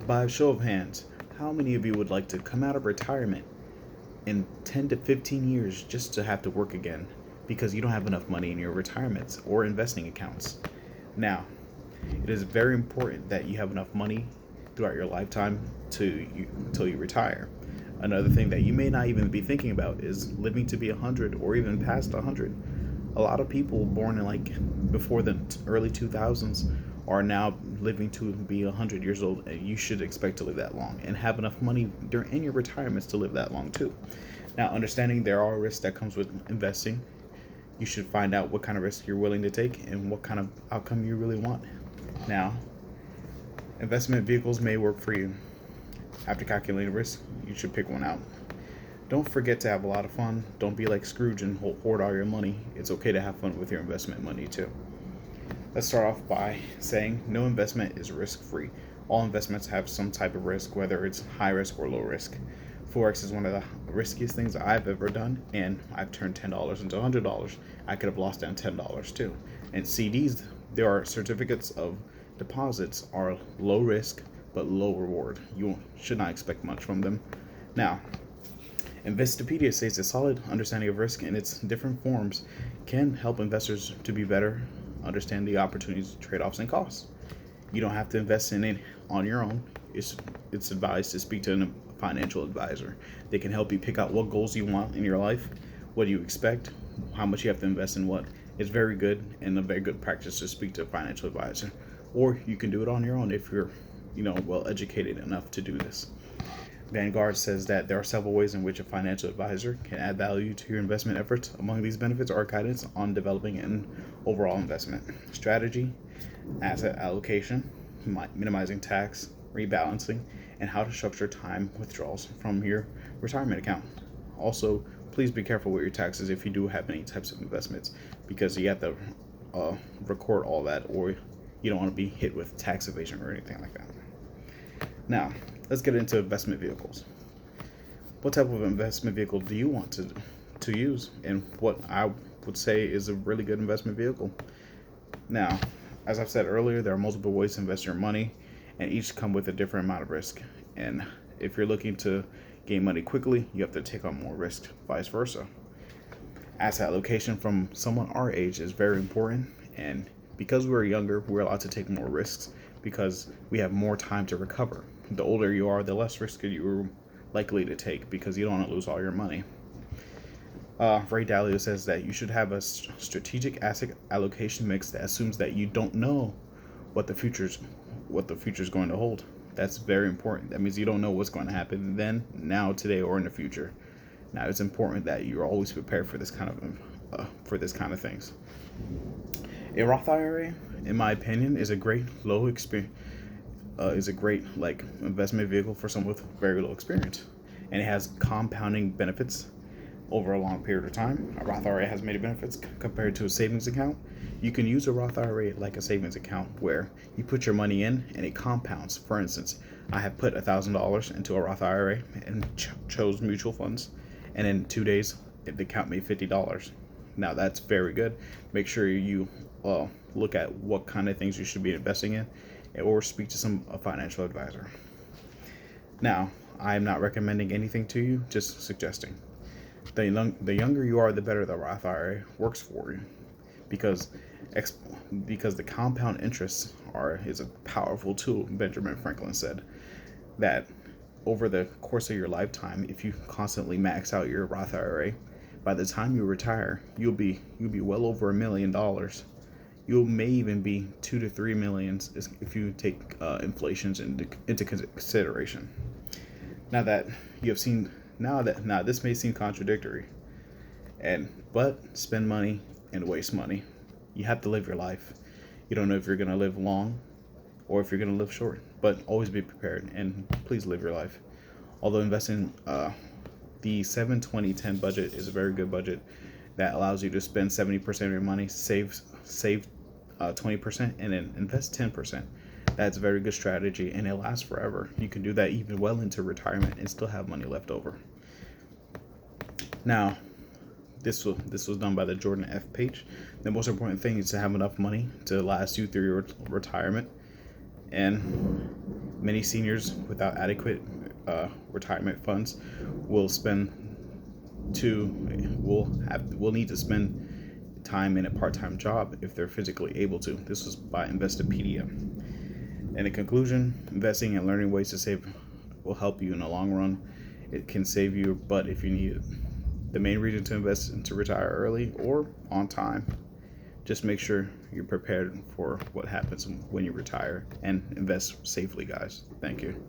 By a show of hands, how many of you would like to come out of retirement in 10 to 15 years just to have to work again because you don't have enough money in your retirements or investing accounts? Now, it is very important that you have enough money throughout your lifetime until you retire. Another thing that you may not even be thinking about is living to be 100 or even past 100. A lot of people born in like before the early 2000s are now living to be 100 years old, and you should expect to live that long and have enough money during in your retirements to live that long too. Now, understanding there are risks that comes with investing, you should find out what kind of risk you're willing to take and what kind of outcome you really want. Now, investment vehicles may work for you. After calculating risk, you should pick one out. Don't forget to have a lot of fun. Don't be like Scrooge and hoard all your money. It's okay to have fun with your investment money too. Let's start off by saying no investment is risk free. All investments have some type of risk, whether it's high risk or low risk. Forex is one of the riskiest things I've ever done, and I've turned $10 into $100. I could have lost down $10 too. And CDs, there are certificates of deposits, are low risk but low reward. You should not expect much from them. Now, Investopedia says a solid understanding of risk in its different forms can help investors to be better understand the opportunities, trade-offs, and costs. You don't have to invest in it on your own. It's advised to speak to a financial advisor. They can help you pick out what goals you want in your life, what you expect, how much you have to invest in what. It's very good and a very good practice to speak to a financial advisor. Or you can do it on your own if you're, well educated enough to do this. Vanguard says that there are several ways in which a financial advisor can add value to your investment efforts. Among these benefits are guidance on developing an overall investment strategy, asset allocation, minimizing tax, rebalancing, and how to structure time withdrawals from your retirement account. Also, please be careful with your taxes if you do have any types of investments, because you have to record all that, or you don't want to be hit with tax evasion or anything like that. Now, let's get into investment vehicles. What type of investment vehicle do you want to use, and what I would say is a really good investment vehicle? Now, as I've said earlier, there are multiple ways to invest your money, and each come with a different amount of risk. And if you're looking to gain money quickly, you have to take on more risk, vice versa. Asset allocation from someone our age is very important, and because we're younger, we're allowed to take more risks because we have more time to recover. The older you are, the less risk you're likely to take because you don't want to lose all your money. Ray Dalio says that you should have a strategic asset allocation mix that assumes that you don't know what the future's going to hold. That's very important. That means you don't know what's going to happen then, now, today, or in the future. Now, it's important that you're always prepared for this kind of things. A Roth IRA, in my opinion, is a great investment vehicle for someone with very low experience, and it has compounding benefits over a long period of time. A Roth IRA has many benefits compared to a savings account. You can use a Roth IRA like a savings account where you put your money in and it compounds. For instance, I have put $1,000 into a Roth IRA and chose mutual funds, and in 2 days the account made $50. Now that's very good. Make sure you look at what kind of things you should be investing in, or speak to a financial advisor. Now, I am not recommending anything to you, just suggesting. The younger you are, the better the Roth IRA works for you, because the compound interests is a powerful tool. Benjamin Franklin said that over the course of your lifetime, if you constantly max out your Roth IRA, by the time you retire, you'll be well over $1 million. You may even be 2 to 3 millions if you take inflations into consideration. Now that you have seen, now this may seem contradictory, but spend money and waste money. You have to live your life. You don't know if you're gonna live long or if you're gonna live short, but always be prepared and please live your life. Although investing, the 7-20-10 budget is a very good budget that allows you to spend 70% of your money, save 20%, and then invest 10%. That's a very good strategy, and it lasts forever. You can do that even well into retirement and still have money left over. Now, this was done by the Jordan F. Page. The most important thing is to have enough money to last you through your retirement. And many seniors without adequate retirement funds will spend to will need to spend time in a part-time job if they're physically able to. This was by Investopedia. And in conclusion, investing and learning ways to save will help you in the long run. It can save you your butt if you need it. The main reason to invest is to retire early or on time. Just make sure you're prepared for what happens when you retire and invest safely, guys. Thank you.